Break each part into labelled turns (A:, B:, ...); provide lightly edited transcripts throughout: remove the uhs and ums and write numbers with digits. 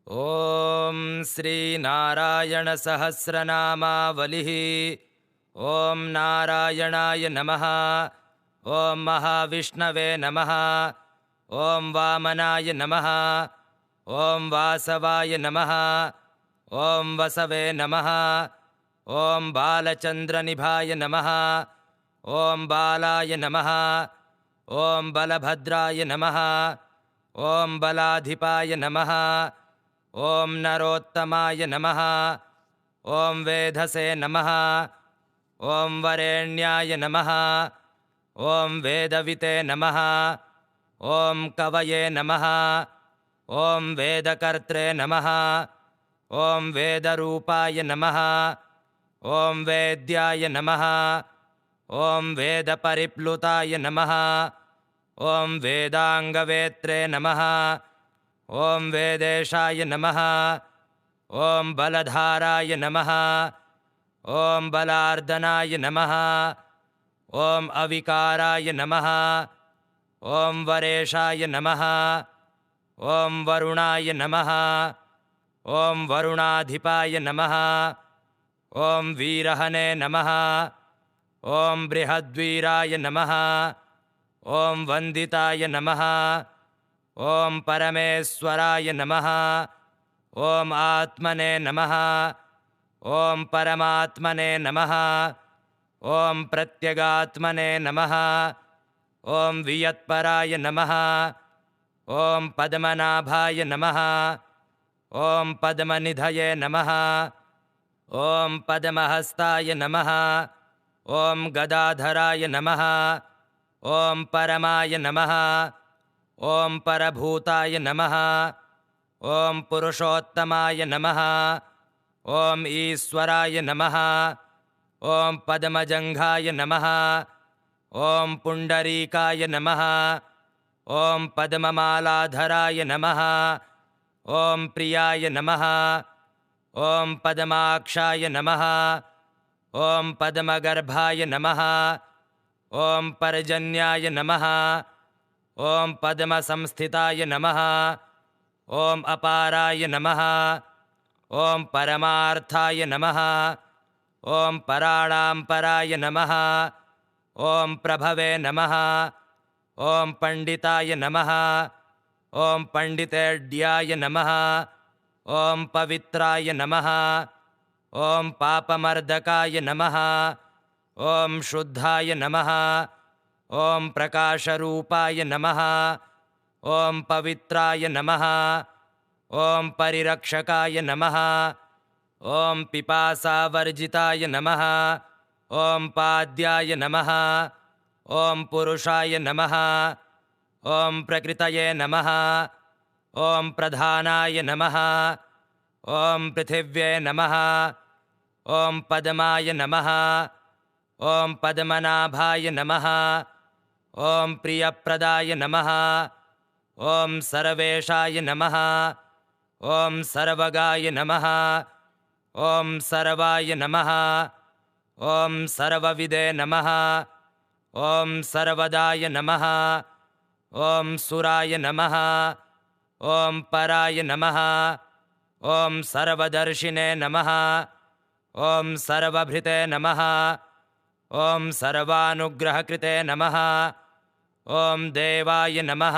A: ಓಂ ಶ್ರೀ ನಾರಾಯಣ ಸಹಸ್ರನಾಮಾವಲಿಃ. ಓಂ ನಾರಾಯಣಾಯ ನಮಃ. ಓಂ ಮಹಾವಿಷ್ಣವೇ ನಮಃ. ಓಂ ವಾಮನಾಯ ನಮಃ. ಓಂ ವಾಸವಾಯ ನಮಃ. ಓಂ ವಸವೇ ನಮಃ. ಓಂ ಬಾಲಚಂದ್ರನಿಭಾಯ ನಮಃ. ಓಂ ಬಾಲಾಯ ನಮಃ. ಓಂ ಬಲಭದ್ರಾಯ ನಮಃ. ಓಂ ಬಲಾಧಿಪಾಯ ನಮಃ. ಓಂ ನರೋತ್ತಮಾಯ ನಮಃ. ಓಂ ವೇಧಸೇ ನಮಃ. ಓಂ ವರೇಣ್ಯಾಯ ನಮಃ. ಓಂ ವೇದವಿತೆ ನಮಃ. ಓಂ ಕವಯೇ ನಮಃ. ಓಂ ವೇದಕರ್ತ್ರೇ ನಮಃ. ಓಂ ವೇದರೂಪಾಯ ನಮಃ. ಓಂ ವೇದ್ಯಾಯ ನಮಃ. ಓಂ ವೇದಪರಿಪ್ಲುತಾಯ ನಮಃ. ಓಂ ವೇದಾಂಗವೇತ್ರೇ ನಮಃ. ಓಂ ವೇದೇಶಾಯ ನಮಃ. ಓಂ ಬಲಧಾರಾಯ ನಮಃ. ಓಂ ಬಲಾರ್ದನಾಯ ನಮಃ. ಓಂ ಅವಿಕಾರಾಯ ನಮಃ. ಓಂ ವರೇಶಾಯ ನಮಃ. ಓಂ ವರುಣಾಯ ನಮಃ. ಓಂ ವರುಣಾಧಿಪಾಯ ನಮಃ. ಓಂ ವೀರಹನೇ ನಮಃ. ಓಂ ಬೃಹದ್ವೀರಾಯ ನಮಃ. ಓಂ ವಂದಿತಾಯ ನಮಃ. ಓಂ ಪರಮೇಶ್ವರಾಯ ನಮಃ. ಓಂ ಆತ್ಮನೇ ನಮಃ. ಓಂ ಪರಮಾತ್ಮನೇ ನಮಃ. ಓಂ ಪ್ರತ್ಯಗಾತ್ಮನೇ ನಮಃ. ಓಂ ವಿಯತ್ಪರಾಯ ನಮಃ. ಓಂ ಪದ್ಮನಾಭಾಯ ನಮಃ. ಓಂ ಪದ್ಮನಿಧಯೇ ನಮಃ. ಓಂ ಪದ್ಮಹಸ್ತಾಯ ನಮಃ. ಓಂ ಗದಾಧರಾಯ ನಮಃ. ಓಂ ಪರಮಾಯ ನಮಃ. ಓಂ ಪರಭೂತಾಯ ನಮಃ. ಓಂ ಪುರುಷೋತ್ತಮಾಯ ನಮಃ. ಓಂ ಈಶ್ವರಾಯ ನಮಃ. ಓಂ ಪದ್ಮಜಂಘಾಯ ನಮಃ. ಓಂ ಪುಂಡರೀಕಾಯ ನಮಃ. ಓಂ ಪದ್ಮಮಾಲಾಧರಾಯ ನಮಃ. ಓಂ ಪ್ರಿಯಾಯ ನಮಃ. ಓಂ ಪದ್ಮಾಕ್ಷಾಯ ನಮಃ. ಓಂ ಪದ್ಮಗರ್ಭಾಯ ನಮಃ. ಓಂ ಪರ್ಜನ್ಯಾಯ ನಮಃ. ಓಂ ಪದ್ಮಸಂಸ್ಥಿತಾಯ ನಮಃ. ಓಂ ಅಪಾರಾಯ ನಮಃ. ಓಂ ಪರಮಾರ್ಥಾಯ ನಮಃ. ಓಂ ಪರಾಣಾಂಪರಾಯ ನಮಃ. ಓಂ ಪ್ರಭವೇ ನಮಃ. ಓಂ ಪಂಡಿತಾಯ ನಮಃ. ಓಂ ಪಂಡಿತೇಢ್ಯಾಯ ನಮಃ. ಓಂ ಪವಿತ್ರಾಯ ನಮಃ. ಓಂ ಪಾಪಮರ್ದಕಾಯ ನಮಃ. ಓಂ ಶುದ್ಧಾಯ ನಮಃ. ಓಂ ಪ್ರಕಾಶರೂಪಾಯ ನಮಃ. ಓಂ ಪವಿತ್ರಾಯ ನಮಃ. ಓಂ ಪರಿರಕ್ಷಕಾಯ ನಮಃ. ಓಂ ಪಿಪಾಸಾವರ್ಜಿತಾಯ ನಮಃ. ಓಂ ಪಾದ್ಯಾಯ ನಮಃ. ಓಂ ಪುರುಷಾಯ ನಮಃ. ಓಂ ಪ್ರಕೃತಯೇ ನಮಃ. ಓಂ ಪ್ರಧಾನಾಯ ನಮಃ. ಓಂ ಪೃಥಿವ್ಯೇ ನಮಃ. ಓಂ ಪದ್ಮಾಯ ನಮಃ. ಓಂ ಪದ್ಮನಾಭಾಯ ನಮಃ. ಓಂ ಪ್ರಿಯಪ್ರದಾಯ ನಮಃ. ಓಂ ಸರ್ವೇಶಾಯ ನಮಃ. ಓಂ ಸರ್ವಗಾಯ ನಮಃ. ಓಂ ಸರ್ವಾಯ ನಮಃ. ಓಂ ಸರ್ವವಿದೇ ನಮಃ. ಓಂ ಸರ್ವದಾಯ ನಮಃ. ಓಂ ಸುರಾಯ ನಮಃ. ಓಂ ಪರಾಯ ನಮಃ. ಓಂ ಸರ್ವದರ್ಶಿನೇ ನಮಃ. ಓಂ ಸರ್ವಭೃತೆ ನಮಃ. ಓಂ ಸರ್ವಾನುಗ್ರಹಕೃತೆ ನಮಃ. ಓಂ ದೇವಾಯ ನಮಃ.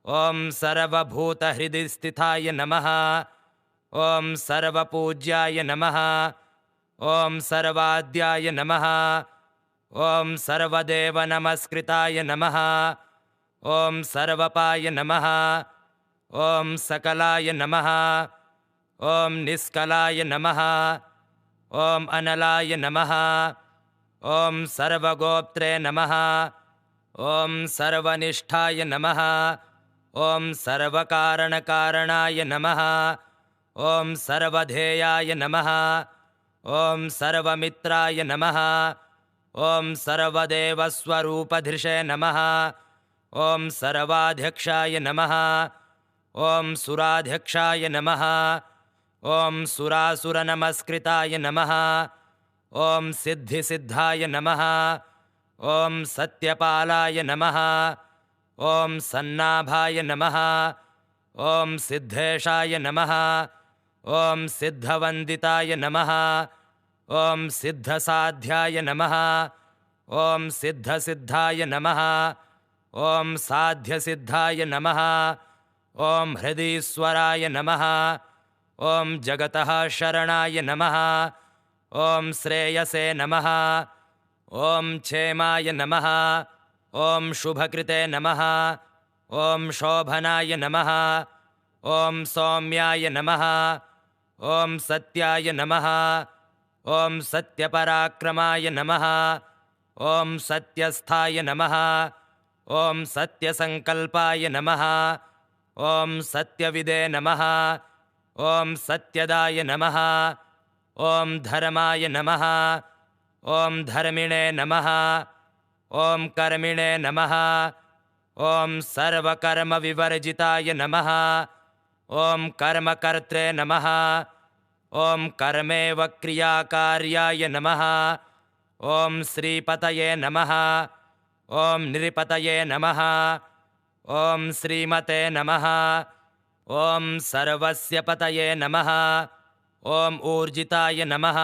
A: ಓಂ ಸರ್ವಭೂತಹೃದಿ ಸ್ಥಿತಾಯ ನಮಃ. ಓಂ ಸರ್ವಪೂಜ್ಯಾಯ ನಮಃ. ಓಂ ಸರ್ವಾದ್ಯಾಯ ನಮಃ. ಓಂ ಸರ್ವದೇವ ನಮಸ್ಕೃತಾಯ ನಮಃ. ಓಂ ಸರ್ವಪಾಯ ನಮಃ. ಓಂ ಸಕಲಾಯ ನಮಃ. ಓಂ ನಿಷ್ಕಲಾಯ ನಮಃ. ಓಂ ಅನಲಾಯ ನಮಃ. ಓಂ ಸರ್ವಗೋಪ್ತ್ರೇ ನಮಃ. ಓಂ ಸರ್ವನಿಷ್ಠಾಯ ನಮಃ. ಓಂ ಸರ್ವಕಾರಣಕಾರಣಾಯ ನಮಃ. ಓಂ ಸರ್ವಧೇಯಾಯ ನಮಃ. ಓಂ ಸರ್ವಮಿತ್ರಾಯ ನಮಃ. ಓಂ ಸರ್ವದೇವಸ್ವರೂಪಧೃಷೇ ನಮಃ. ಓಂ ಸರ್ವಾಧ್ಯಕ್ಷಾಯ ನಮಃ. ಓಂ ಸುರಾಧ್ಯಕ್ಷಾಯ ನಮಃ. ಓಂ ಸುರಾಸುರನಮಸ್ಕೃತಾಯ ನಮಃ. ಓಂ ಸಿದ್ಧಿಸಿದ್ಧಾಯ ನಮಃ. ಓಂ ಸತ್ಯಪಾಲಾಯ ನಮಃ. ಓಂ ಸನ್ನಾಭಾಯ ನಮಃ. ॐ सिद्धेशाय नमः। ॐ सिद्धवन्दिताय नमः। ॐ सिद्धसाध्याय नमः। ॐ सिद्धसिद्धाय नमः। ॐ साध्यसिद्धाय नमः। ॐ हृदीश्वराय नमः। ॐ जगतः शरणाय नमः। ॐ श्रेयसे नमः। ॐ क्षेमाय नमः। ॐ शुभकृते नमः। ॐ शोभनाय नमः। ॐ सौम्याय नमः। ॐ सत्याय नमः। ॐ सत्यपराक्रमाय नमः। ॐ सत्यस्थाय नमः। ॐ सत्यसङ्कल्पाय नमः। ॐ सत्यविदे नमः। ॐ सत्यदाय नमः। ॐ धर्माय नमः। ॐ धर्मिणे नमः। ॐ कर्मिणे नमः। ॐ सर्वकर्मविवर्जिताय नमः। ॐ कर्मकर्त्रे नमः। ॐ कर्मेव क्रियाकार्याय नमः। ॐ श्रीपतये नमः। ॐ नृपतये नमः। ॐ श्रीमते नमः। ॐ सर्वस्य पतये नमः। ॐ ऊर्जिताय नमः।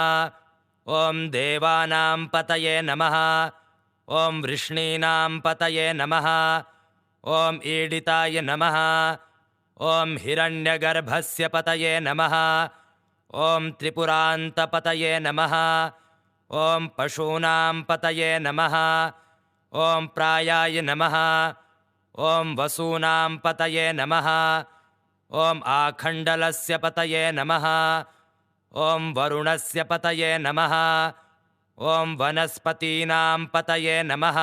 A: ॐ देवानां पतये नमः। ॐ वृष्णीनां पतये नमः। ॐ ईडिताय नमः। ॐ हिरण्यगर्भस्य पतये नमः। ॐ त्रिपुरान्तपतये नमः। ॐ पशूनां पतये नमः। ॐ प्रायाय नमः। ॐ वसूनां पतये नमः। ॐ आखण्डलस्य पतये नमः। ॐ वरुणस्य पतये नमः। ॐ वनस्पतीनां पतये नमः।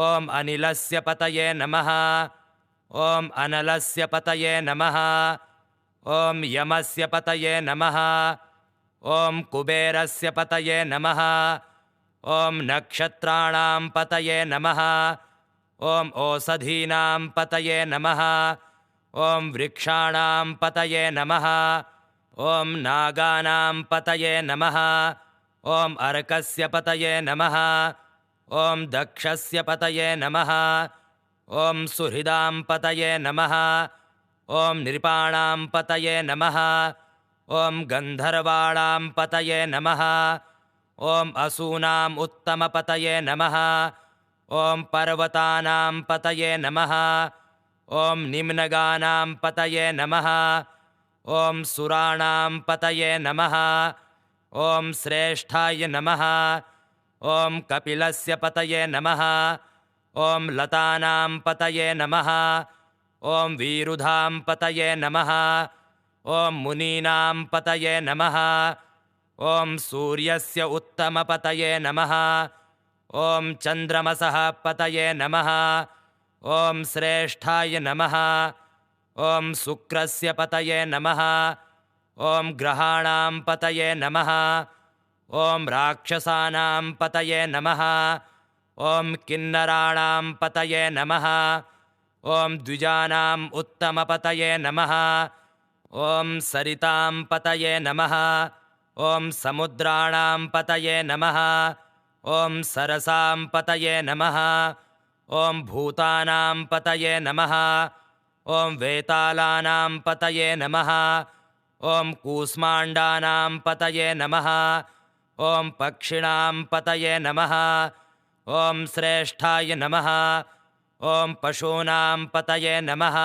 A: ॐ अनिलस्य पतये नमः। ॐ अनलस्य पतये नमः। ॐ यमस्य पतये नमः। ॐ कुबेरस्य पतये नमः। ॐ नक्षत्राणां पतये नमः। ॐ ओषधीनां पतये नमः। ॐ वृक्षाणां पतये नमः। ॐ नागानां पतये नमः। ॐ अर्कस्य पतये नमः। ॐ दक्षस्य पतये नमः। ॐ सुहृदां पतये नमः। ॐ नृपाणां पतये नमः। ॐ गन्धर्वाणां पतये नमः। ॐ असूनाम् उत्तमपतये नमः। ॐ पर्वतानां पतये नमः। ॐ निम्नगानां पतये नमः। ॐ सुराणां पतये नमः। ॐ श्रेष्ठाय नमः। ॐ कपिलस्य पतये नमः। ॐ लतानां पतये नमः। ॐ वीरुधां पतये नमः। ॐ मुनीनां पतये नमः। ॐ सूर्यस्य उत्तमपतये नमः। ॐ चन्द्रमसः पतये नमः। ॐ श्रेष्ठाय नमः। ॐ शुक्रस्य पतये नमः। ॐ ग्रहाणां पतये नमः। ॐ राक्षसानां पतये नमः। ॐ किन्नराणां पतये नमः। ॐ द्विजानाम् उत्तमपतये नमः। ॐ सरितां पतये नमः। ॐ समुद्राणां पतये नमः। ॐ सरसां पतये नमः। ॐ भूतानां पतये नमः। ॐ वेतालानां पतये नमः। ॐ कूष्माण्डानां पतये नमः। ॐ पक्षिणां पतये नमः। ॐ श्रेष्ठाय नमः। ॐ पशूनां पतये नमः।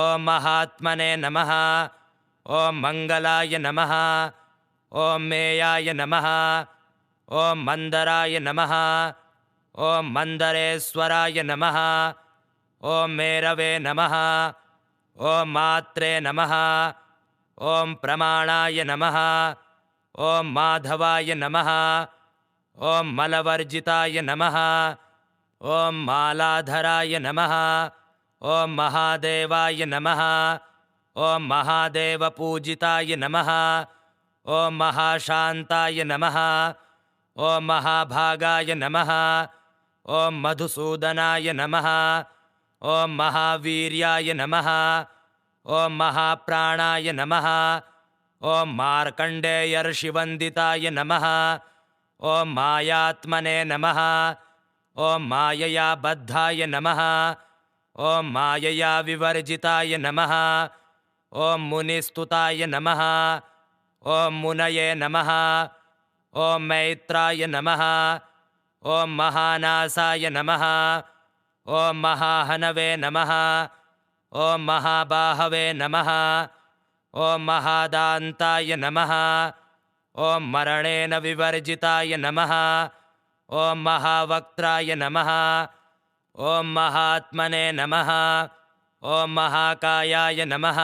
A: ॐ महात्मने नमः। ॐ मङ्गलाय नमः। ॐ मेयाय नमः। ॐ मन्दराय नमः। ॐ मन्दरेश्वराय नमः। ॐ मेरवे नमः। ॐ मात्रे नमः। ॐ प्रमाणाय नमः। ॐ माधवाय नमः। ॐ मलवर्जिताय नमः। ॐ मालाधराय नमः। ॐ महादेवाय नमः। ॐ महादेवपूजिताय नमः। ॐ महाशान्ताय नमः। ॐ महाभागाय नमः। ॐ मधुसूदनाय नमः। ॐ महावीर्याय नमः। ॐ महाप्राणाय नमः। ॐ मार्कण्डेयर्षिवन्दिताय नमः। ॐ मायात्मने नमः। ॐ मायया बद्धाय नमः। ॐ मायया विवर्जिताय नमः। ॐ मुनिस्तुताय नमः। ॐ मुनये नमः। ॐ मैत्राय नमः। ॐ महानासाय नमः। ॐ महाहनवे नमः। ॐ महाबाहवे नमः। ॐ महादान्ताय नमः। ॐ मरणेन विवर्जिताय नमः। ॐ महावक्त्राय नमः। ॐ महात्मने नमः। ॐ महाकायाय नमः।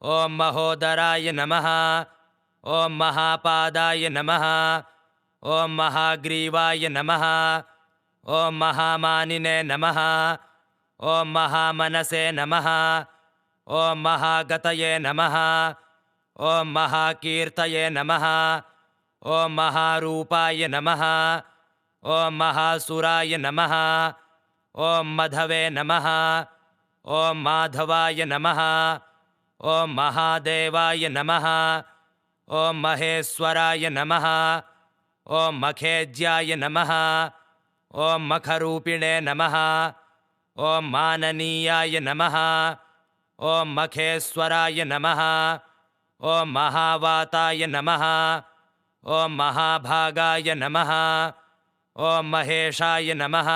A: ॐ महोदराय नमः। ॐ महापादाय नमः। ॐ महाग्रीवाय नमः। ॐ महामानिने नमः। ॐ महामनसे नमः। ॐ महागतये नमः। ॐ महाकीर्तये नमः। ॐ महारूपाय नमः। ॐ महासुराय नमः। ॐ मधवे नमः। ॐ माधवाय नमः। ॐ महादेवाय नमः। ॐ महेश्वराय नमः। ॐ मखेज्याय नमः। ॐ मखरूपिणे नमः। ॐ माननीयाय नमः। ॐ मखेश्वराय नमः। ॐ महावाताय नमः। ॐ महाभागाय नमः। ॐ महेशाय नमः।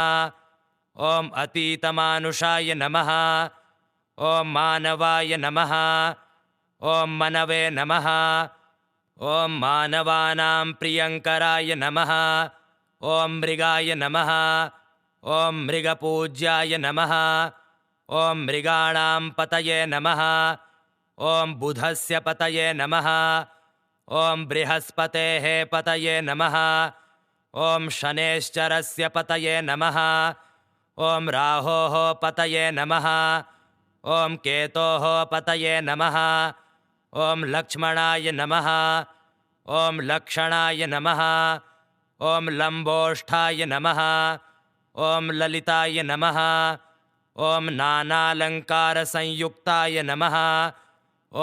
A: ॐ अतीतमानुषाय नमः। ॐ मानवाय नमः। ॐ मनवे नमः। ॐ मानवानां प्रियङ्कराय नमः। ॐ मृगाय नमः। ॐ मृगपूज्याय नमः। ॐ मृगाणां पतये नमः। ॐ बुधस्य पतये नमः। ॐ बृहस्पतेः पतये नमः। ॐ शनेश्चरस्य पतये नमः। ॐ राहोः पतये नमः। ॐ केतोः पतये नमः। ॐ लक्ष्मणाय नमः। ॐ लक्षणाय नमः। ॐ लम्बोष्ठाय नमः। ॐ ललिताय नमः। ॐ नानालङ्कारसंयुक्ताय नमः।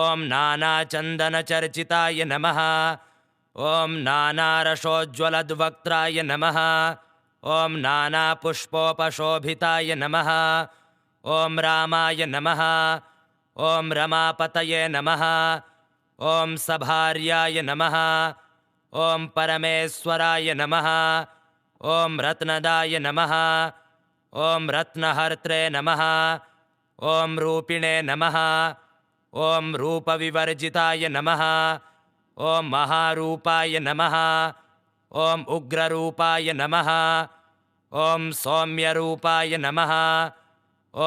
A: ॐ नानाचन्दनचर्चिताय नमः। ॐ नानारसोज्ज्वलद्वक्त्राय नमः। ॐ नानापुष्पोपशोभिताय नमः। ॐ रामाय नमः। ॐ रमापतये नमः। ॐ सभार्याय नमः। ॐ परमेश्वराय नमः। ॐ रत्नदाय नमः। ॐ रत्नहर्त्रे नमः। ॐ रूपिणे नमः। ॐ रूपविवर्जिताय नमः। ॐ महारूपाय नमः। ॐ उग्ररूपाय नमः। ॐ सौम्यरूपाय नमः।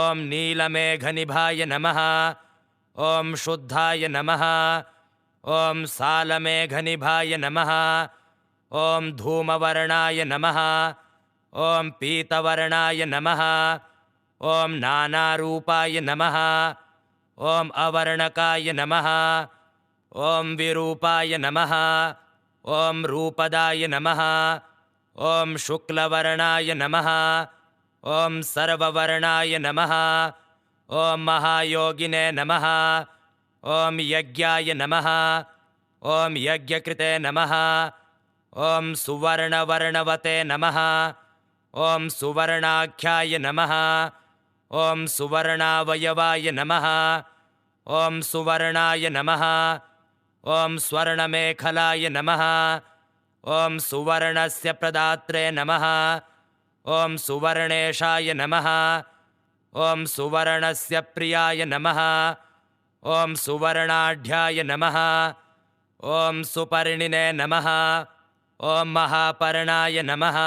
A: ॐ नीलमेघनिभाय नमः। ॐ शुद्धाय नमः। ॐ सालमेघनिभाय नमः। ॐ धूमवर्णाय नमः। ॐ पीतवर्णाय नमः। ॐ नानारूपाय नमः। ॐ अवर्णकाय नमः। ॐ विरूपाय नमः। ॐ रूपदाय नमः। ॐ शुक्लवर्णाय नमः। ॐ सर्ववर्णाय नमः। ॐ महायोगिने नमः। ॐ यज्ञाय नमः। ॐ यज्ञकृते नमः। ॐ सुवर्णवर्णवते नमः। ॐ सुवर्णाख्याय नमः। ॐ सुवर्णावयवाय नमः। ॐ सुवर्णाय नमः। ॐ स्वर्णमेखलाय नमः। ॐ सुवर्णस्य प्रदात्रे नमः। ॐ सुवर्णेशाय नमः। ॐ सुवर्णस्य प्रियाय नमः। ॐ सुवर्णाढ्याय नमः। ॐ सुपर्णिने नमः। ॐ महापर्णाय नमः।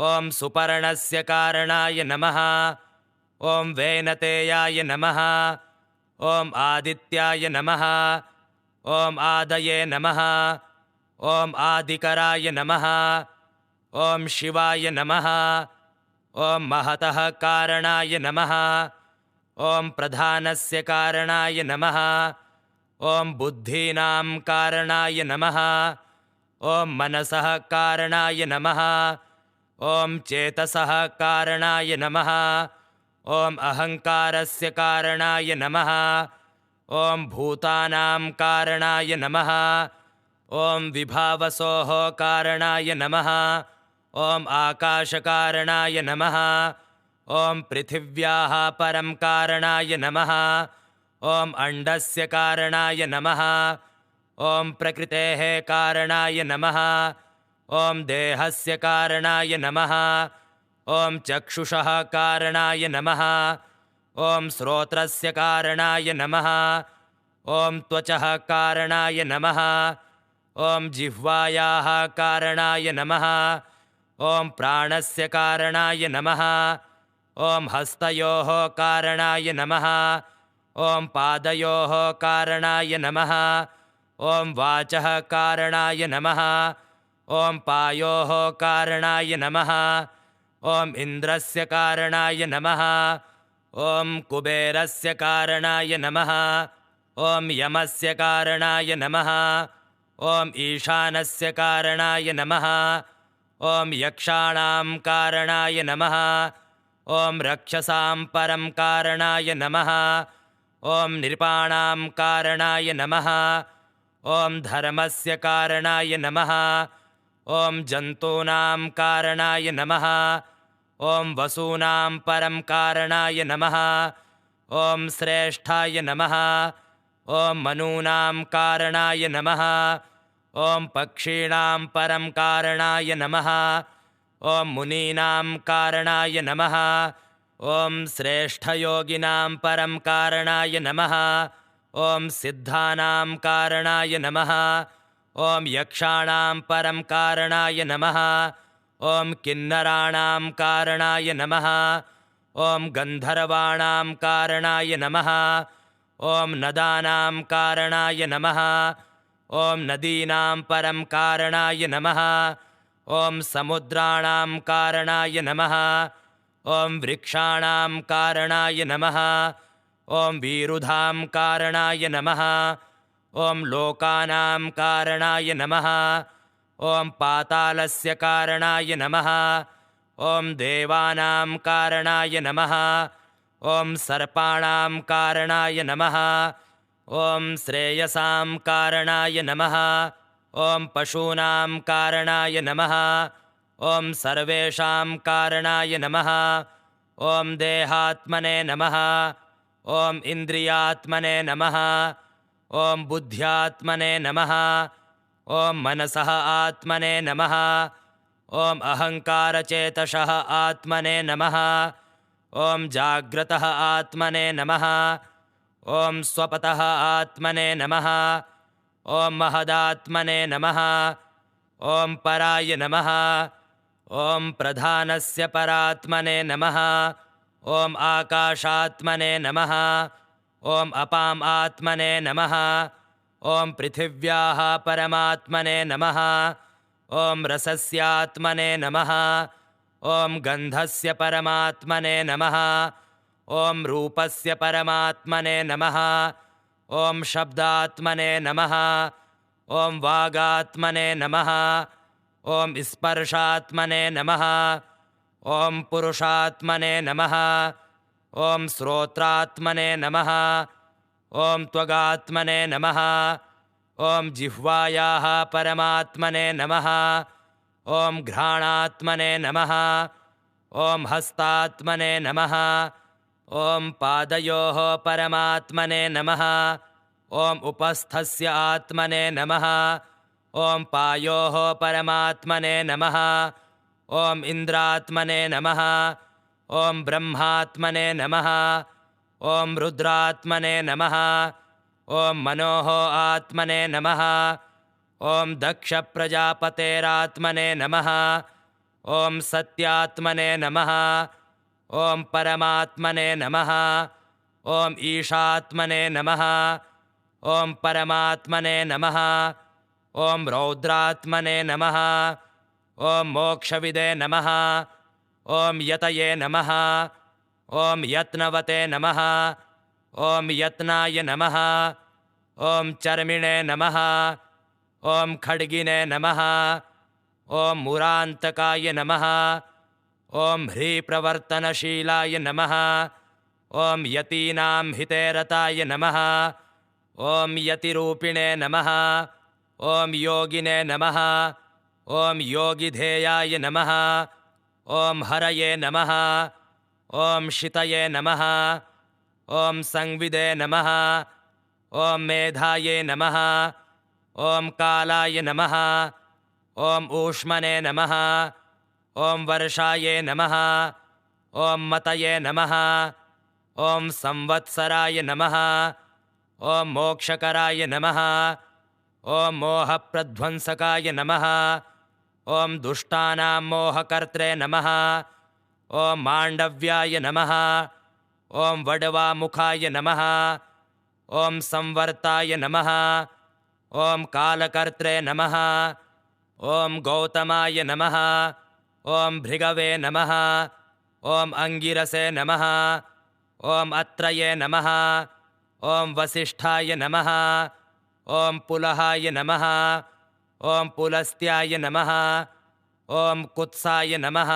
A: ॐ सुपर्णस्य कारणाय नमः। ॐ वेनतेयाय नमः। ॐ आदित्याय नमः। ॐ आदये नमः। ॐ आदिकराय नमः। ॐ शिवाय नमः। ॐ महतः कारणाय नमः। ॐ प्रधानस्य कारणाय नमः। ॐ बुद्धीनां कारणाय नमः। ॐ मनसः कारणाय नमः। ॐ चेतसः कारणाय नमः। ॐ अहङ्कारस्य कारणाय नमः। ॐ भूतानां कारणाय नमः। ॐ विभावसोः कारणाय नमः। ॐ आकाशकारणाय नमः। ॐ पृथिव्याः परं कारणाय नमः। ॐ अण्डस्य कारणाय नमः। ॐ प्रकृतेः कारणाय नमः। ॐ देहस्य कारणाय नमः। ॐ चक्षुषः कारणाय नमः। ॐ श्रोत्रस्य कारणाय नमः। ॐ त्वचः कारणाय नमः। ॐ जिह्वायाः कारणाय नमः। ॐ प्राणस्य कारणाय नमः। ॐ हस्तयोः कारणाय नमः। ॐ पादयोः कारणाय नमः। ॐ वाचः कारणाय नमः। ॐ पायोः कारणाय नमः। ॐ इन्द्रस्य कारणाय नमः। ॐ कुबेरस्य कारणाय नमः। ॐ यमस्य कारणाय नमः। ॐ ईशानस्य कारणाय नमः। ॐ यक्षाणां कारणाय नमः। ॐ रक्षसां परं कारणाय नमः। ॐ नृपाणां कारणाय नमः। ॐ धर्मस्य कारणाय नमः। ॐ जन्तूनां कारणाय नमः। ॐ वसूनां परं कारणाय नमः। ॐ श्रेष्ठाय नमः। ॐ मनूनां कारणाय नमः। ॐ पक्षीणां परं कारणाय नमः। ॐ मुनीनां कारणाय नमः। ॐ श्रेष्ठयोगिनां परं कारणाय नमः। ॐ सिद्धानां कारणाय नमः। ॐ यक्षाणां परं कारणाय नमः। ॐ किन्नराणां कारणाय नमः। ॐ गन्धर्वाणां कारणाय नमः। ॐ नदानां कारणाय नमः। ॐ नदीनां परं कारणाय नमः। ॐ समुद्राणां कारणाय नमः। ॐ वृक्षाणां कारणाय नमः। ॐ वीरुधां कारणाय नमः। ॐ लोकानां कारणाय नमः। ॐ पातालस्य कारणाय नमः। ॐ देवानां कारणाय नमः। ॐ सर्पाणां कारणाय नमः। ॐ श्रेयसां कारणाय नमः। ॐ पशूनां कारणाय नमः। ॐ सर्वेषां कारणाय नमः। ॐ देहात्मने नमः। ॐ इन्द्रियात्मने नमः। ॐ बुद्ध्यात्मने नमः। ॐ मनसः आत्मने नमः। ॐ अहङ्कारचेतसः आत्मने नमः। ॐ जाग्रतः आत्मने नमः। ॐ स्वपतः आत्मने नमः। ॐ महदात्मने नमः। ॐ पराय नमः। ॐ प्रधानस्य परात्मने नमः। ॐ आकाशात्मने नमः। ॐ अपाम् आत्मने नमः। ॐ पृथिव्याः परमात्मने नमः। ॐ रसस्यात्मने नमः। ॐ गन्धस्य परमात्मने नमः। ॐ रूपस्य परमात्मने नमः। ॐ शब्दात्मने नमः। ॐ वागात्मने नमः। ॐ स्पर्शात्मने नमः। ॐ पुरुषात्मने नमः। ॐ श्रोत्रात्मने नमः। ॐ त्वगात्मने नमः। ॐ जिह्वायाः परमात्मने नमः। ॐ घ्राणात्मने नमः। ॐ हस्तात्मने नमः। ॐ पादयोः परमात्मने नमः। ॐ उपस्थस्य आत्मने नमः। ॐ पायोः परमात्मने नमः। ॐ इन्द्रात्मने नमः। ॐ ब्रह्मात्मने नमः। ॐ रुद्रात्मने नमः। ॐ मनोः आत्मने नमः। ॐ दक्षप्रजापतेरात्मने नमः। ॐ सत्यात्मने नमः। ॐ परमात्मने नमः। ॐ ईशात्मने नमः। ॐ परमात्मने नमः। ॐ रौद्रात्मने नमः। ॐ मोक्षविदे नमः। ॐ यतये नमः। ॐ यत्नवते नमः। ॐ यत्नाय नमः। ॐ चर्मिणे नमः। ॐ खड्गिने नमः। ॐ मुरान्तकाय नमः। ॐ ह्रीप्रवर्तनशीलाय नमः। ॐ यतीनां हितेरताय नमः। ॐ यतिरूपिणे नमः। ॐ योगिने नमः। ॐ योगिधेयाय नमः। ॐ हरये नमः। ॐ शितये नमः। ॐ संविदे नमः। ॐ मेधाये नमः। ॐ कालाय नमः। ॐ ऊष्मने नमः। ॐ वर्षाये नमः। ॐ मतये नमः। ॐ संवत्सराय नमः। ॐ मोक्षकराय नमः। ॐ मोहप्रध्वंसकाय नमः। ॐ दुष्टानां मोहकर्त्रे नमः। ॐ माण्डव्याय नमः। ॐ वडवामुखाय नमः। ॐ संवर्ताय नमः। ॐ कालकर्त्रे नमः। ॐ गौतमाय नमः। ॐ भृगवे नमः। ॐ अङ्गिरसे नमः। ॐ अत्रये नमः। ॐ वसिष्ठाय नमः। ॐ पुलहाय नमः। ॐ पुलस्त्याय नमः। ॐ कुत्साय नमः।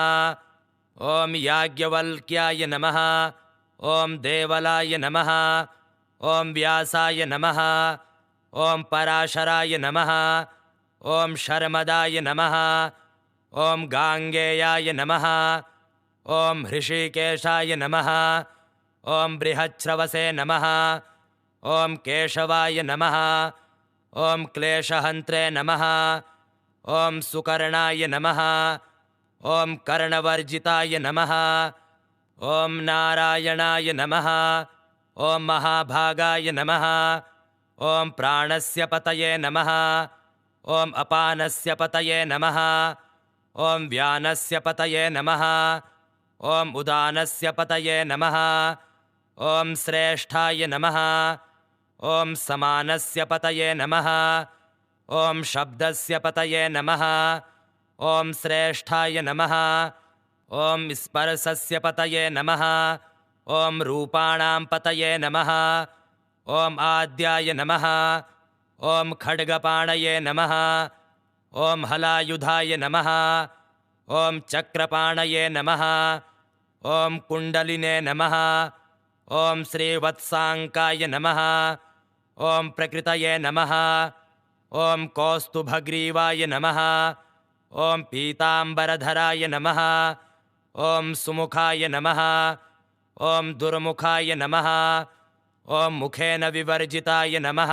A: ॐ याज्ञवल्क्याय नमः। ॐ देवलाय नमः। ॐ व्यासाय नमः। ॐ पराशराय नमः। ॐ शर्मदाय नमः। ॐ गाङ्गेयाय नमः। ॐ हृषीकेशाय नमः। ॐ बृहच्छ्रवसे नमः। ॐ केशवाय नमः। ॐ क्लेशहन्त्रे नमः। ॐ सुकर्णाय नमः। ॐ कर्णवर्जिताय नमः। ॐ नारायणाय नमः। ॐ महाभागाय नमः। ॐ प्राणस्य पतये नमः। ॐ अपानस्य पतये नमः। ॐ व्यानस्य पतये नमः। ॐ उदानस्य पतये नमः। ॐ श्रेष्ठाय नमः। ॐ समानस्य पतये नमः। ॐ शब्दस्य पतये नमः। ॐ श्रेष्ठाय नमः। ॐ स्पर्शस्य पतये नमः। ॐ रूपाणां पतये नमः। ॐ आद्याय नमः। ॐ खड्गपाणये नमः। ॐ हलायुधाय नमः। ॐ चक्रपाणये नमः। ॐ कुण्डलिने नमः। ॐ श्रीवत्साङ्काय नमः। ॐ प्रकृतये नमः। ॐ कौस्तुभग्रीवाय नमः। ॐ पीताम्बरधराय नमः। ॐ सुमुखाय नमः। ॐ दुर्मुखाय नमः। ॐ मुखेन विवर्जिताय नमः।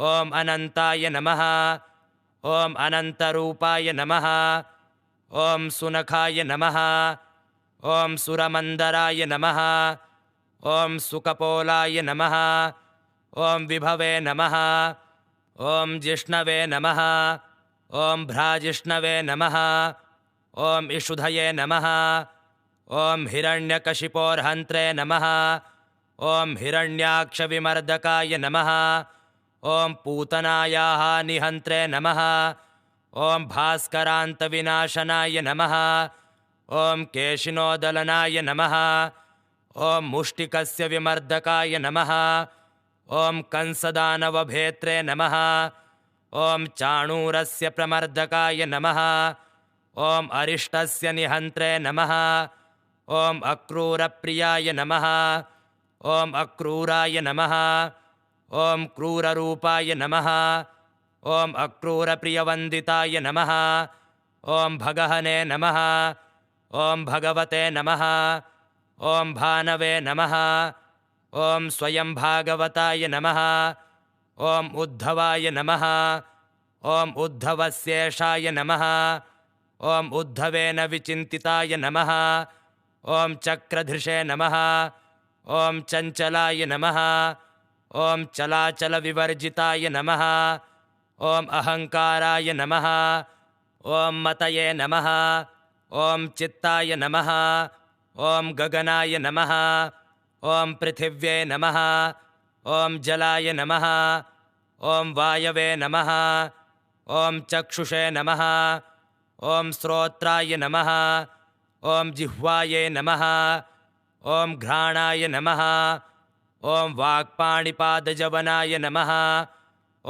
A: ॐ अनन्ताय नमः। ॐ अनन्तरूपाय नमः। ॐ सुनखाय नमः। ॐ सुरमन्दराय नमः। ॐ सुकपोलाय नमः। ॐ विभवे नमः। ॐ जिष्णवे नमः। ॐ भ्राजिष्णवे नमः। ॐ इषुधये नमः। ॐ हिरण्यकशिपोर्हन्त्रे नमः। ॐ हिरण्याक्षविमर्दकाय नमः। ॐ पूतनायाः निहन्त्रे नमः। ॐ भास्करान्तविनाशनाय नमः। ॐ केशिनोदलनाय नमः। ॐ मुष्टिकस्य विमर्दकाय नमः। ॐ कंसदानवभेत्रे नमः। ॐ चाणूरस्य प्रमर्दकाय नमः। ॐ अरिष्टस्य निहन्त्रे नमः। ॐ अक्रूरप्रियाय नमः। ॐ अक्रूराय नमः। ॐ क्रूररूपाय नमः। ॐ अक्रूरप्रियवन्दिताय नमः। ॐ भगहने नमः। ॐ भगवते नमः। ॐ भानवे नमः। ॐ स्वयं भागवताय नमः। ॐ उद्धवाय नमः। ॐ उद्धवस्येषाय नमः। ॐ उद्धवेन विचिन्तिताय नमः। ॐ चक्रधृषे नमः। ॐ चञ्चलाय नमः। ॐ चलाचलविवर्जिताय नमः। ॐ अहङ्काराय नमः। ॐ मतये नमः। ॐ चित्ताय नमः। ॐ गगनाय नमः। ॐ पृथिव्ये नमः। ॐ जलाय नमः। ॐ वायवे नमः। ॐ चक्षुषे नमः। ॐ श्रोत्राय नमः। ॐ जिह्वाये नमः। ॐ घ्राणाय नमः। ॐ वाक्पाणिपादजवनाय नमः।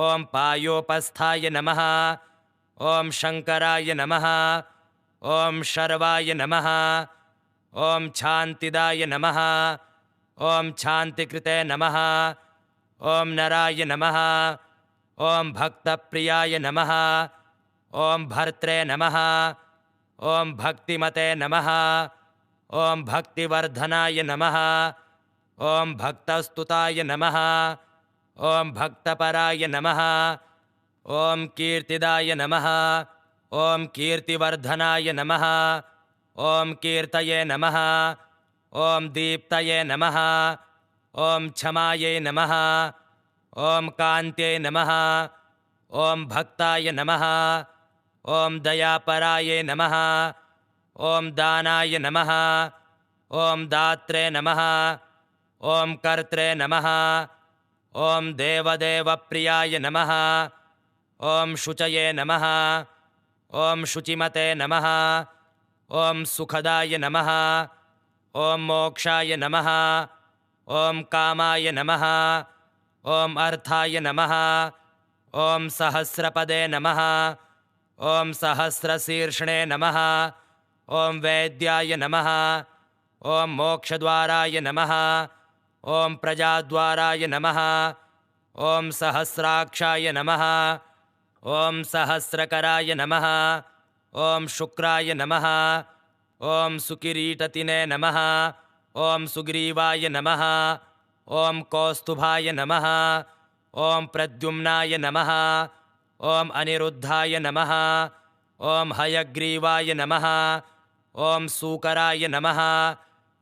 A: ॐ पायोपस्थाय नमः। ॐ शङ्कराय नमः। ॐ शर्वाय नमः। ॐ शान्तिदाय नमः। ॐ शान्तिकृते नमः। ॐ नराय नमः। ॐ भक्तप्रियाय नमः। ॐ भर्त्रे नमः। ॐ भक्तिमते नमः। ॐ भक्तिवर्धनाय नमः। ॐ भक्तस्तुताय नमः। ॐ भक्तपराय नमः। ॐ कीर्तिदाय नमः। ॐ कीर्तिवर्धनाय नमः। ॐ कीर्तये नमः। ॐ दीप्तये नमः। ॐ क्षमायै नमः। ॐ कान्त्यै नमः। ॐ भक्ताय नमः। ॐ दयापराय नमः। ॐ दानाय नमः। ॐ दात्रे नमः। ॐ कर्त्रे नमः। ॐ देवदेवप्रियाय नमः। ॐ शुचये नमः। ॐ शुचिमते नमः। ॐ सुखदाय नमः। ॐ मोक्षाय नमः। ॐ कामाय नमः। ॐ अर्थाय नमः। ॐ सहस्रपदे नमः। ॐ सहस्रशीर्षणे नमः। ॐ वैद्याय नमः। ॐ मोक्षद्वाराय नमः। ॐ प्रजाद्वाराय नमः। ॐ सहस्राक्षाय नमः। ॐ सहस्रकराय नमः। ॐ शुक्राय नमः। ॐ सुकिरीटतिने नमः। ॐ सुग्रीवाय नमः। ॐ कौस्तुभाय नमः। ॐ प्रद्युम्नाय नमः। ॐ अनिरुद्धाय नमः। ॐ हयग्रीवाय नमः। ॐ सूकराय नमः।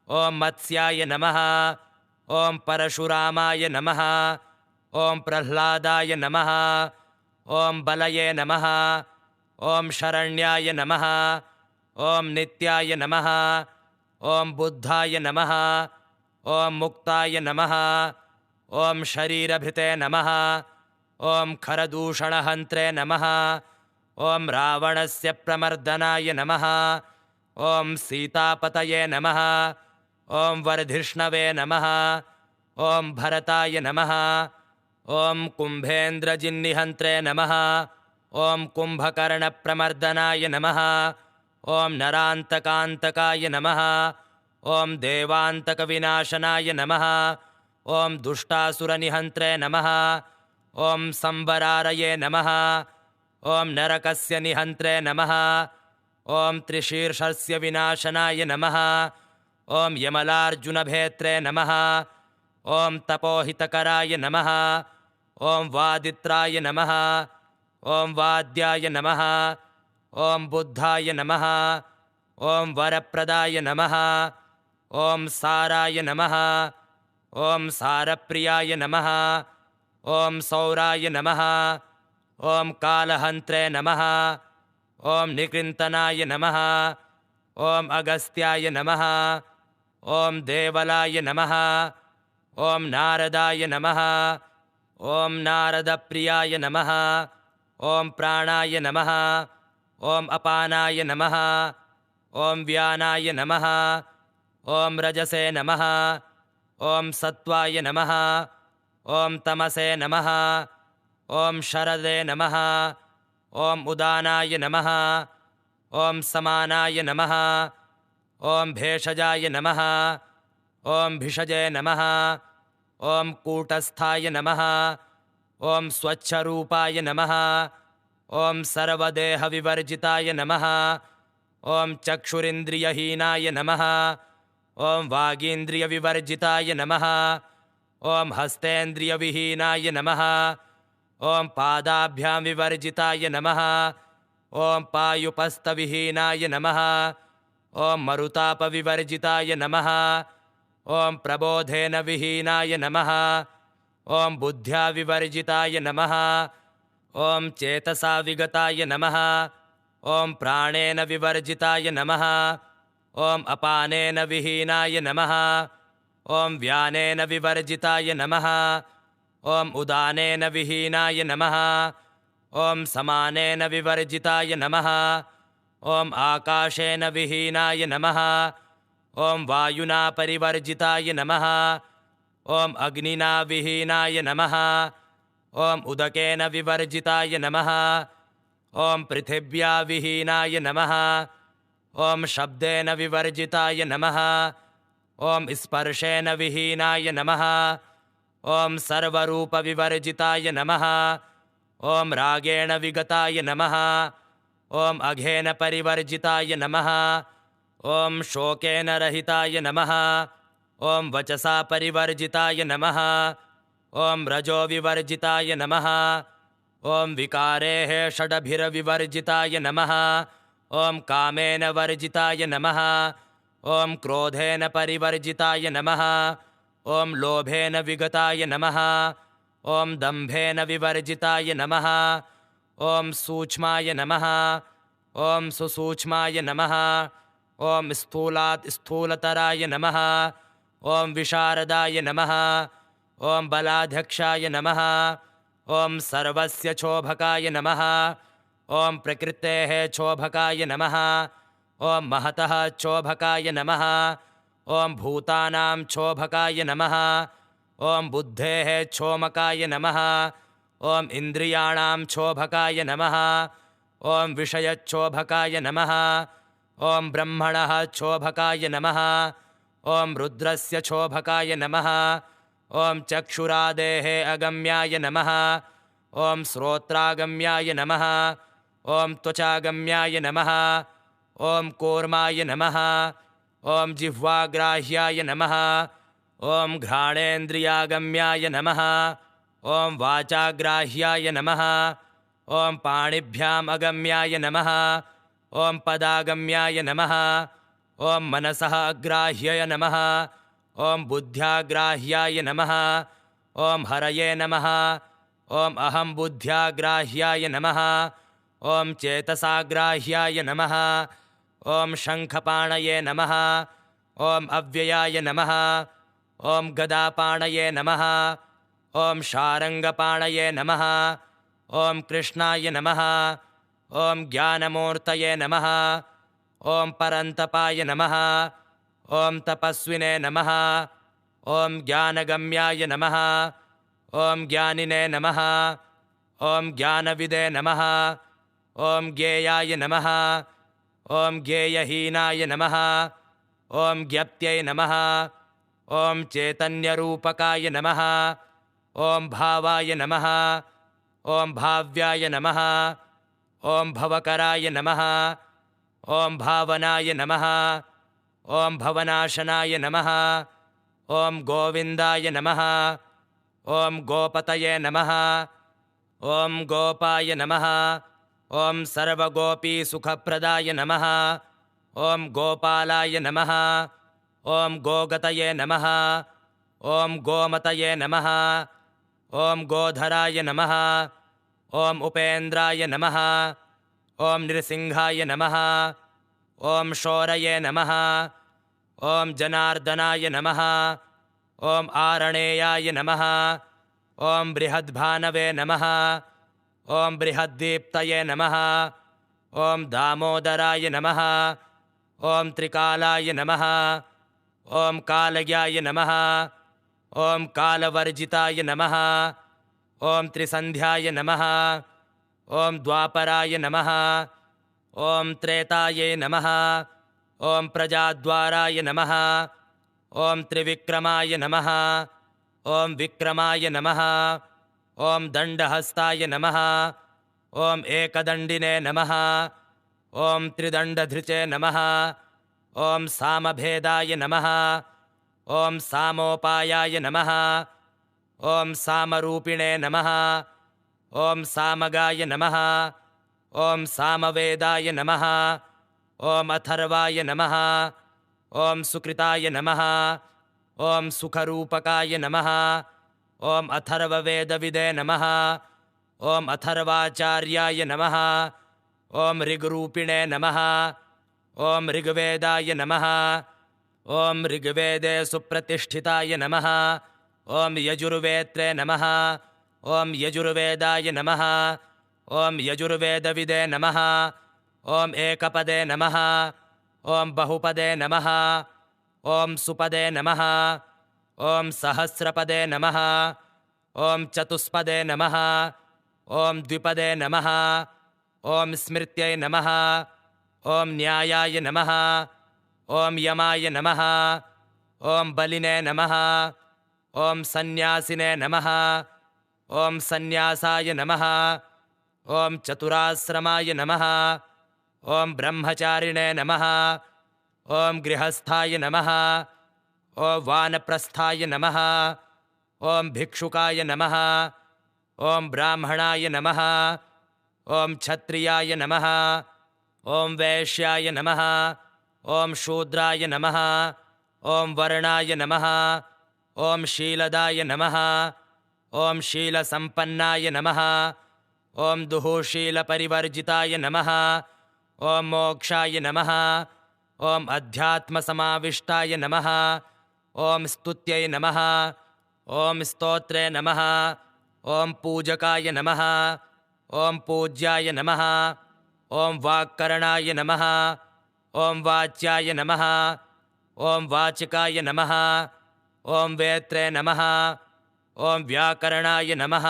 A: ॐ मत्स्याय नमः। ॐ परशुरामाय नमः। ॐ प्रह्लादाय नमः। ॐ बलये नमः। ॐ शरण्याय नमः। ॐ नित्याय नमः। ॐ बुद्धाय नमः। ॐ मुक्ताय नमः। ॐ शरीरभृते नमः। ॐ खरदूषणहन्त्रे नमः। ॐ रावणस्य प्रमर्दनाय नमः। ॐ सीतापतये नमः। ॐ वर्धिष्णवे नमः। ॐ भरताय नमः। ॐ कुम्भेन्द्रजिन्निहन्त्रे नमः। ॐ कुम्भकर्णप्रमर्दनाय नमः। ॐ नरान्तकान्तकाय नमः। ॐ देवान्तकविनाशनाय नमः। ॐ दुष्टासुरनिहन्त्रे नमः। ॐ संवरारये नमः। ॐ नरकस्य निहन्त्रे नमः। ॐ त्रिशीर्षस्य विनाशनाय नमः। ॐ यमलार्जुनभेत्रे नमः। ॐ तपोहितकराय नमः। ॐ वादित्राय नमः। ॐ वाद्याय नमः। ॐ बुद्धाय नमः। ॐ वरप्रदाय नमः। ॐ साराय नमः। ॐ सारप्रियाय नमः। ॐ सौराय नमः। ॐ कालहन्त्रे नमः। ॐ निकृन्तनाय नमः। ॐ अगस्त्याय नमः। ॐ देवलाय नमः। ॐ नारदाय नमः। ॐ नारदप्रियाय नमः। ॐ प्राणाय नमः। ॐ अपानाय नमः। ॐ व्यानाय नमः। ॐ रजसे नमः। ॐ सत्त्वाय नमः। ॐ तमसे नमः। ॐ शरदे नमः। ॐ उदानाय नमः। ॐ समानाय नमः। ॐ भेषजाय नमः। ॐ भिषजे नमः। ॐ कूटस्थाय नमः। ॐ स्वच्छरूपाय नमः। ॐ सर्वदेहविवर्जिताय नमः। ॐ चक्षुरिन्द्रियहीनाय नमः। ॐ वागीन्द्रियविवर्जिताय नमः। ॐ हस्तेन्द्रियविहीनाय नमः। ॐ पादाभ्यां विवर्जिताय नमः। ॐ पायुपस्थविहीनाय नमः। ॐ मरुतापविवर्जिताय नमः। ॐ प्रबोधेन विहीनाय नमः। ॐ बुद्ध्या विवर्जिताय नमः। ॐ चेतसा विगताय नमः। ॐ प्राणेन विवर्जिताय नमः। ॐ अपानेन विहीनाय नमः। ॐ व्यानेन विवर्जिताय नमः। ॐ उदानेन विहीनाय नमः। ॐ समानेन विवर्जिताय नमः। ॐ आकाशेन विहीनाय नमः। ॐ वायुना परिवर्जिताय नमः। ॐ अग्निना विहीनाय नमः। ॐ उदकेन विवर्जिताय नमः। ॐ पृथिव्या विहीनाय नमः। ॐ शब्देन विवर्जिताय नमः। ॐ स्पर्शेन विहीनाय नमः। ॐ सर्वरूपविवर्जिताय नमः। ॐ रागेण विगताय नमः। ॐ अघेन परिवर्जिताय नमः। ॐ शोकेन रहिताय नमः। ॐ वचसा परिवर्जिताय नमः। ॐ रजोविवर्जिताय नमः। ॐ विकारेः षडभिरविवर्जिताय नमः। ॐ कामेन वर्जिताय नमः। ॐ क्रोधेन परिवर्जिताय नमः। ॐ लोभेन विगताय नमः। ॐ दम्भेन विवर्जिताय नमः। ॐ सूक्ष्माय नमः। ॐ सुसूक्ष्माय नमः। ॐ स्थूलात् स्थूलतराय नमः। ॐ विशारदाय नमः। ॐ बलाध्यक्षाय नमः। ॐ सर्वस्य क्षोभकाय नमः। ॐ प्रकृतेः क्षोभकाय नमः। ॐ महतः क्षोभकाय नमः। ॐ भूतानां क्षोभकाय नमः। ॐ बुद्धेः क्षोमकाय नमः। ॐ इन्द्रियाणां क्षोभकाय नमः। ॐ विषयक्षोभकाय नमः। ॐ ब्रह्मणः क्षोभकाय नमः। ॐ रुद्रस्य क्षोभकाय नमः। ॐ चक्षुरादेः अगम्याय नमः। ॐ श्रोत्रागम्याय नमः। ॐ त्वचागम्याय नमः। ॐ कूर्माय नमः। ॐ जिह्वाग्राह्याय नमः। ॐ घ्राणेन्द्रियागम्याय नमः। ॐ वाचाग्राह्याय नमः। ॐ पाणिभ्याम् अगम्याय नमः। ॐ पदागम्याय नमः। ॐ मनसः अग्राह्याय नमः। ॐ बुद्ध्याग्राह्याय नमः। ॐ हरये नमः। ॐ अहं बुद्ध्याग्राह्याय नमः। ॐ चेतसाग्राह्याय नमः। ॐ शङ्खपाणये नमः। ॐ अव्ययाय नमः। ॐ गदापाणये नमः। ॐ शारङ्गपाणये नमः। ॐ कृष्णाय नमः। ॐ ज्ञानमूर्तये नमः। ॐ परन्तपाय नमः। ॐ तपस्विने नमः। ॐ ज्ञानगम्याय नमः। ॐ ज्ञानिने नमः। ॐ ज्ञानविदे नमः। ॐ ज्ञेयाय नमः। ॐ ज्ञेयहीनाय नमः। ॐ ज्ञप्त्यै नमः। ॐ चैतन्यरूपकाय नमः। ॐ भावाय नमः। ॐ भाव्याय नमः। ॐ भवकराय नमः। ॐ भावनाय नमः। ॐ भवनाशनाय नमः। ॐ गोविन्दाय नमः। ॐ गोपतये नमः। ॐ गोपाय नमः। ॐ सर्वगोपीसुखप्रदाय नमः। ॐ गोपालाय नमः। ॐ गोगतये नमः। ॐ गोमतये नमः। ॐ गोधराय नमः। ॐ उपेन्द्राय नमः। ॐ नृसिंहाय नमः। ॐ शौरये नमः। ॐ जनार्दनाय नमः। ॐ आरणेयाय नमः। ॐ बृहद्भानवे नमः। ॐ बृहद्दीप्तये नमः। ॐ दामोदराय नमः। ॐ त्रिकालाय नमः। ॐ कालज्ञाय नमः। ॐ कालवर्जिताय नमः। ॐ त्रिसन्ध्याय नमः। ॐ द्वापराय नमः। ॐ त्रेतायै नमः। ॐ प्रजाद्वाराय नमः। ॐ त्रिविक्रमाय नमः। ॐ विक्रमाय नमः। ॐ दण्डहस्ताय नमः। ॐ एकदण्डिने नमः। ॐ त्रिदण्डधृचे नमः। ॐ सामभेदाय नमः। ॐ सामोपायाय नमः। ॐ सामरूपिणे नमः। ॐ सामगाय नमः। ॐ सामवेदाय नमः। ॐ अथर्वाय नमः। ॐ सुकृताय नमः। ॐ सुखरूपकाय नमः। ॐ अथर्ववेदविदे नमः। ॐ अथर्वाचार्याय नमः। ॐ ऋग्रूपिणे नमः। ॐ ऋग्वेदाय नमः। ॐ ऋग्वेदे सुप्रतिष्ठिताय नमः। ॐ यजुर्वेत्रे नमः। ॐ यजुर्वेदाय नमः। ॐ यजुर्वेदविदे नमः। ॐ एकपदे नमः। ॐ बहुपदे नमः। ॐ सुपदे नमः। ॐ सहस्रपदे नमः। ॐ चतुष्पदे नमः। ॐ द्विपदे नमः। ॐ स्मृत्यै नमः। ॐ न्यायाय नमः। ॐ यमाय नमः। ॐ बलिने नमः। ॐ सन्न्यासिने नमः। ॐ सन्न्यासाय नमः। ॐ चतुराश्रमाय नमः। ॐ ब्रह्मचारिणे नमः। ॐ गृहस्थाय नमः। ॐ वानप्रस्थाय नमः। ॐ भिक्षुकाय नमः। ॐ ब्राह्मणाय नमः। ॐ क्षत्रियाय नमः। ॐ वैश्याय नमः। ॐ शूद्राय नमः। ॐ वर्णाय नमः। ॐ शीलदाय नमः। ॐ शीलसम्पन्नाय नमः। ॐ दुःशीलपरिवर्जिताय नमः। ॐ मोक्षाय नमः। ॐ अध्यात्मसमाविष्टाय नमः। ॐ स्तुत्यै नमः। ॐ स्तोत्रे नमः। ॐ पूजकाय नमः। ॐ पूज्याय नमः। ॐ वाक्करणाय नमः। ॐ वाच्याय नमः। ॐ वाचिकाय नमः। ॐ वेत्रे नमः। ॐ व्याकरणाय नमः।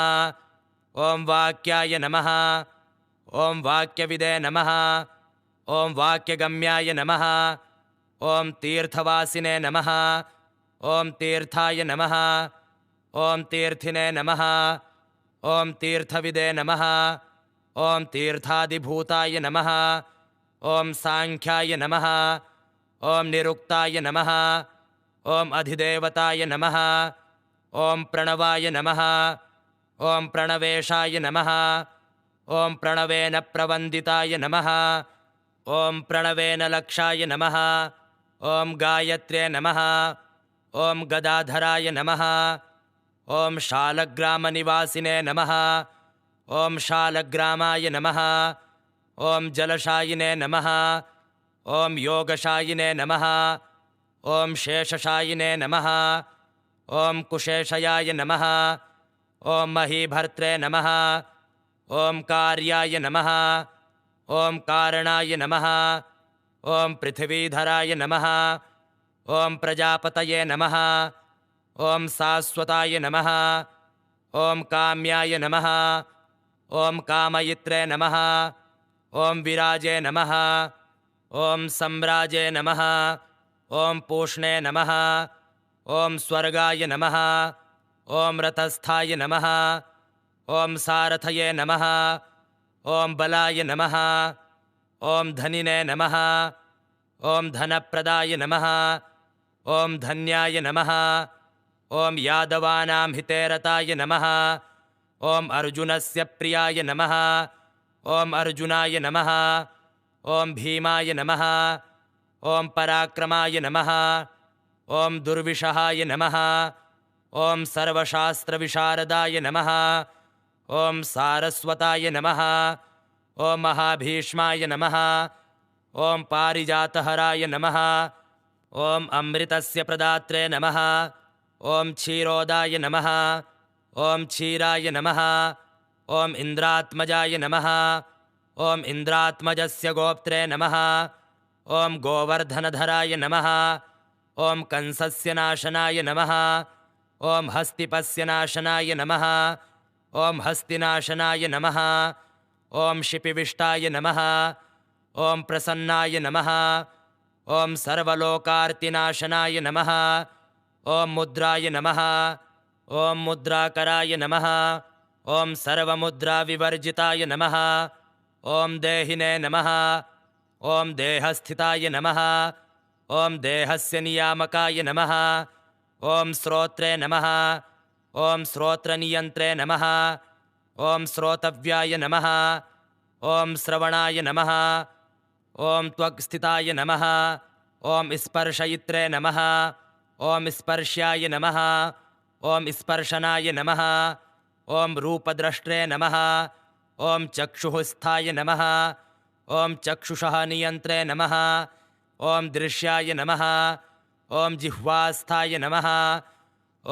A: ॐ वाक्याय नमः। ॐ वाक्यविदे नमः। ॐ वाक्यगम्याय नमः। ॐ तीर्थवासिने नमः। ॐ तीर्थाय नमः। ॐ तीर्थिने नमः। ॐ तीर्थविदे नमः। ॐ तीर्थादिभूताय नमः। ॐ साङ्ख्याय नमः। ॐ निरुक्ताय नमः। ॐ अधिदेवताय नमः। ॐ प्रणवाय नमः। ॐ प्रणवेशाय नमः। ॐ प्रणवेन प्रवन्दिताय नमः। ॐ प्रणवेन लक्षाय नमः। ॐ गायत्र्ये नमः। ॐ गदाधराय नमः। ॐ शालग्रामनिवासिने नमः। ॐ शालग्रामाय नमः। ॐ जलशायिने नमः। ॐ योगशायिने नमः। ॐ शेषशायिने नमः। ॐ कुशेशयाय नमः। ॐ महीभर्त्रे नमः। ॐ कार्याय नमः। ॐ कारणाय नमः। ॐ पृथिवीधराय नमः। ॐ प्रजापतये नमः। ॐ शाश्वताय नमः। ॐ काम्याय नमः। ॐ कामयित्रे नमः। ॐ विराजे नमः। ॐ सम्राजे नमः। ॐ पूष्णे नमः। ॐ स्वर्गाय नमः। ॐ रथस्थाय नमः। ॐ सारथये नमः। ॐ बलाय नमः। ॐ धनिने नमः। ॐ धनप्रदाय नमः। ॐ धन्याय नमः। ॐ यादवानां हितेरताय नमः। ॐ अर्जुनस्य प्रियाय नमः। ॐ अर्जुनाय नमः। ॐ भीमाय नमः। ॐ पराक्रमाय नमः। ॐ दुर्विषहाय नमः। ॐ सर्वशास्त्रविशारदाय नमः। ॐ सारस्वताय नमः। ॐ महाभीष्माय नमः। ॐ पारिजातहराय नमः। ॐ अमृतस्य प्रदात्रे नमः। ॐ क्षीरोदाय नमः। ॐ क्षीराय नमः। ॐ इन्द्रात्मजाय नमः। ॐ इन्द्रात्मजस्य गोप्त्रे नमः। ॐ गोवर्धनधराय नमः। ॐ कंसस्य नाशनाय नमः। ॐ हस्तिपस्य नाशनाय नमः। ॐ हस्तिनाशनाय नमः। ॐ शिपिविष्टाय नमः। ॐ प्रसन्नाय नमः। ॐ सर्वलोकार्तिनाशनाय नमः। ॐ मुद्राय नमः। ॐ मुद्राकराय नमः। ॐ सर्वमुद्राविवर्जिताय नमः। ॐ देहिने नमः। ॐ देहस्थिताय नमः। ॐ देहस्य नियामकाय नमः। ॐ श्रोत्रे नमः। ॐ श्रोत्रनियन्त्रे नमः। ॐ श्रोतव्याय नमः। ॐ श्रवणाय नमः। ॐ त्वक्स्थिताय नमः। ॐ स्पर्शयित्रे नमः। ॐ स्पर्श्याय नमः। ॐ स्पर्शनाय नमः। ॐ रूपद्रष्ट्रे नमः। ॐ चक्षुःस्थाय नमः। ॐ चक्षुषः नियन्त्रे नमः। ॐ दृश्याय नमः। ॐ जिह्वास्थाय नमः।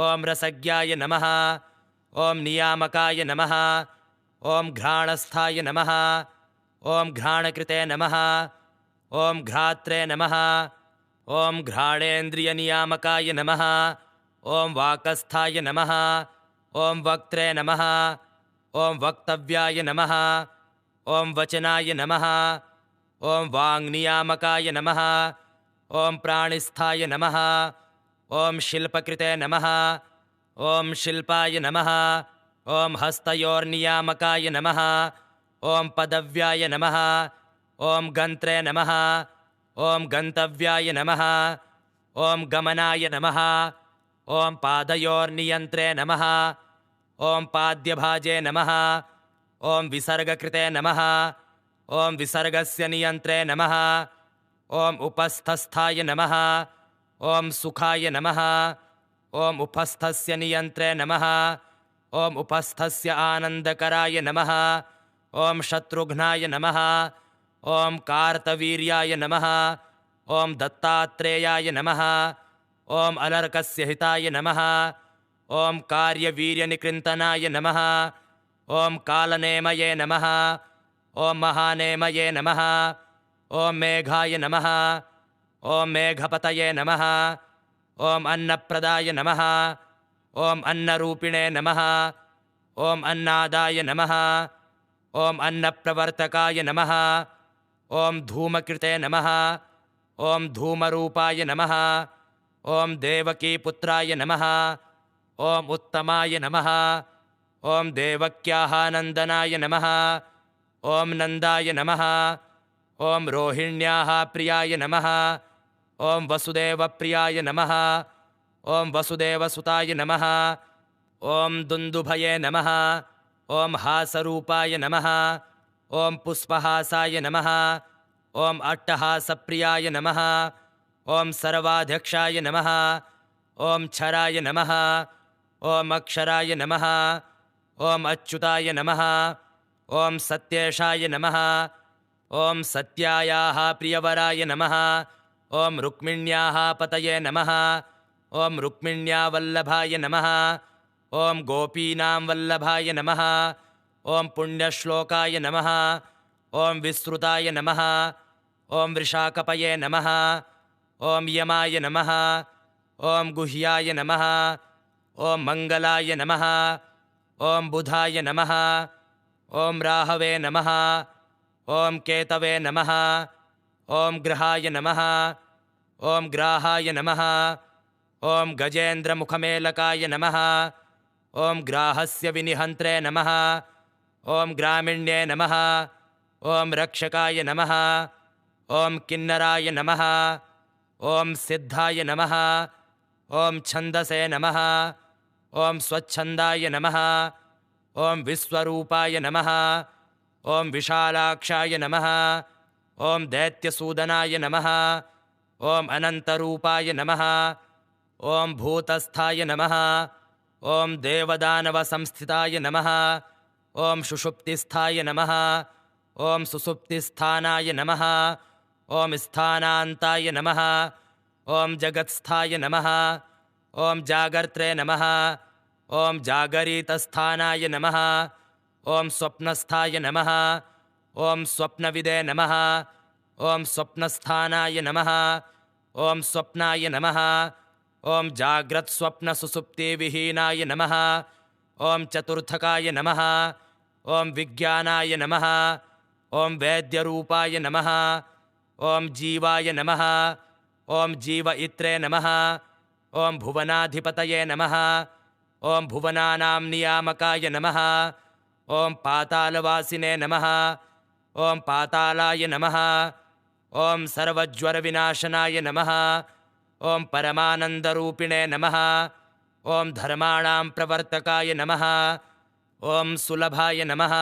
A: ॐ रसज्ञाय नमः। ॐ नियामकाय नमः। ॐ घ्राणस्थाय नमः। ॐ घ्राणकृते नमः। ॐ घ्रात्रे नमः। ॐ घ्राणेन्द्रियनियामकाय नमः। ॐ वाकस्थाय नमः। ॐ वक्त्रे नमः। ॐ वक्तव्याय नमः। ॐ वचनाय नमः। ॐ वाङ्नियामकाय नमः। ॐ प्राणिस्थाय नमः। ॐ शिल्पकृते नमः। ॐ शिल्पाय नमः। ॐ हस्तयोर्नियामकाय नमः। ॐ पदव्याय नमः। ॐ गन्त्रे नमः। ॐ गन्तव्याय नमः ॐ गमनाय नमः ॐ पादयोर्नियन्त्रे नमः ॐ पाद्यभाजे नमः ॐ विसर्गकृते नमः ॐ विसर्गस्य नियन्त्रे नमः ॐ उपस्थस्थाय नमः ॐ सुखाय नमः ॐ उपस्थस्य नियन्त्रे नमः ॐ उपस्थस्य आनन्दकराय नमः ॐ शत्रुघ्नाय नमः ॐ कार्तवीर्याय नमः ॐ दत्तात्रेयाय नमः ॐ अलर्कस्य हिताय नमः ॐ कार्यवीर्यनिकृन्तनाय नमः ॐ कालनेमये नमः ॐ महानेमये नमः ॐ मेघाय नमः ॐ मेघपतये नमः ॐ अन्नप्रदाय नमः ॐ अन्नरूपिणे नमः ॐ अन्नादाय नमः ॐ अन्नप्रवर्तकाय नमः ॐ धूमकृते नमः ॐ धूमरूपाय नमः ॐ देवकीपुत्राय नमः ॐ उत्तमाय नमः ॐ देवक्याः नन्दनाय नमः ॐ नन्दाय नमः ॐ रोहिण्याः प्रियाय नमः ॐ वसुदेवप्रियाय नमः ॐ वसुदेवसुताय नमः ॐ दुन्दुभये नमः ॐ हासरूपाय नमः ॐ पुष्पहासाय नमः ॐ अट्टहासप्रियाय नमः ॐ सर्वाध्यक्षाय नमः ॐ क्षराय नमः ॐ अक्षराय नमः ॐ अच्युताय नमः ॐ सत्येशाय नमः ॐ सत्यायाः प्रियवराय नमः ॐ रुक्मिण्याः पतये नमः ॐ रुक्मिण्यावल्लभाय नमः ॐ गोपीनां वल्लभाय नमः ॐ पुण्यश्लोकाय नमः ॐ विस्तृताय नमः ॐ वृषाकपये नमः ॐ यमाय नमः ॐ गुह्याय नमः ॐ मङ्गलाय नमः ॐ बुधाय नमः ॐ राहवे नमः ॐ केतवे नमः ॐ ग्रहाय नमः ॐ ग्राहाय नमः ॐ गजेन्द्रमुखमेलकाय नमः ॐ ग्राहस्य विनिहन्त्रे नमः ॐ ग्रामिण्ये नमः ॐ रक्षकाय नमः ॐ किन्नराय नमः ॐ सिद्धाय नमः ॐ छन्दसे नमः ॐ स्वच्छन्दाय नमः ॐ विश्वरूपाय नमः ॐ विशालाक्षाय नमः ॐ दैत्यसूदनाय नमः ॐ अनन्तरूपाय नमः ॐ भूतस्थाय नमः ॐ देवदानवसंस्थिताय नमः ॐ सुषुप्तिस्थाय नमः ॐ सुसुप्तिस्थानाय नमः ॐ स्थानान्ताय नमः ॐ जगत्स्थाय नमः ॐ जागर्त्रे नमः ॐ जागरितस्थानाय नमः ॐ स्वप्नस्थाय नमः ॐ स्वप्नविदे नमः ॐ स्वप्नस्थानाय नमः ॐ स्वप्नाय नमः ॐ जाग्रत्स्वप्नसुसुप्तिविहीनाय नमः ॐ चतुर्थकाय नमः ॐ विज्ञानाय नमः ॐ वैद्यरूपाय नमः ॐ जीवाय नमः ॐ जीवयित्रे नमः ॐ भुवनाधिपतये नमः ॐ भुवनानां नियामकाय नमः ॐ पातालवासिने नमः ॐ पातालाय नमः ॐ सर्वज्वरविनाशनाय नमः ॐ परमानन्दरूपिणे नमः ॐ धर्माणां प्रवर्तकाय नमः ॐ सुलभाय नमः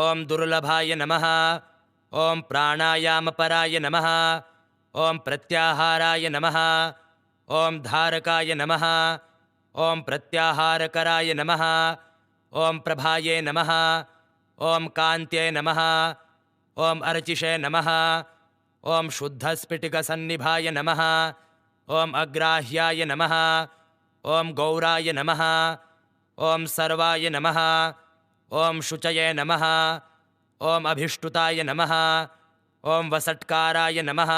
A: ॐ दुर्लभाय नमः ॐ प्राणायामपराय नमः ॐ प्रत्याहाराय नमः ॐ धारकाय नमः ॐ प्रत्याहारकराय नमः ॐ प्रभाये नमः ॐ कान्त्ये नमः ॐ अर्चिषे नमः ॐ शुद्धस्फटिकसन्निभाय नमः ॐ अग्राह्याय नमः ॐ गौराय नमः ॐ सर्वाय नमः ॐ शुचये नमः ॐ अभिष्टुताय नमः ॐ वसट्काराय नमः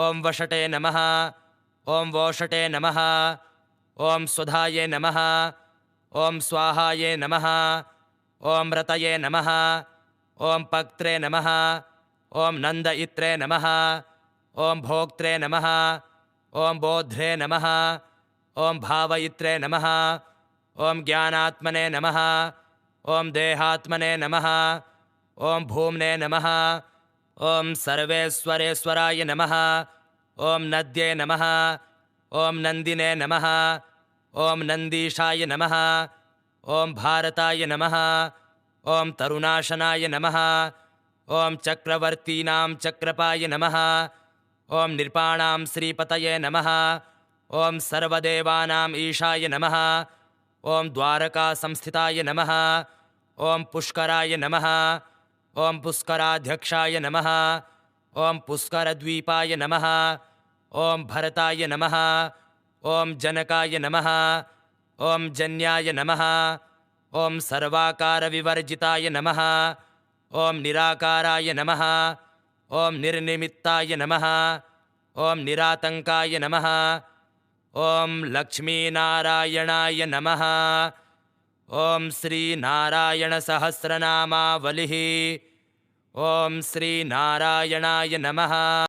A: ॐ वषटे नमः ॐ वोषटे नमः ॐ स्वधाये नमः ॐ स्वाहाये नमः ॐ रतये नमः ॐ पक्त्रे नमः ॐ नन्दयित्रे नमः ॐ भोक्त्रे नमः ॐ बोध्रे नमः ॐ भावयित्रे नमः ॐ ज्ञानात्मने नमः ॐ देहात्मने नमः ॐ भूम्ने नमः ॐ सर्वेश्वरेश्वराय नमः ॐ नद्ये नमः ॐ नन्दिने नमः ॐ नन्दीशाय नमः ॐ भारताय नमः ॐ तरुणाशनाय नमः ॐ चक्रवर्तीनां चक्रपाय नमः ॐ नृपाणां श्रीपतये नमः ॐ सर्वदेवानाम् ईशाय नमः ॐ द्वारकासंस्थिताय नमः ॐ पुष्कराय नमः ॐ पुष्कराध्यक्षाय नमः ॐ पुष्करद्वीपाय नमः ॐ भरताय नमः ॐ जनकाय नमः ॐ जन्याय नमः ॐ सर्वाकारविवर्जिताय नमः ॐ निराकाराय नमः ॐ निर्निमित्ताय नमः ॐ निरातङ्काय नमः ॐ लक्ष्मीनारायणाय नमः ॐ श्रीनारायणसहस्रनामावलिः ॐ श्रीनारायणाय नमः।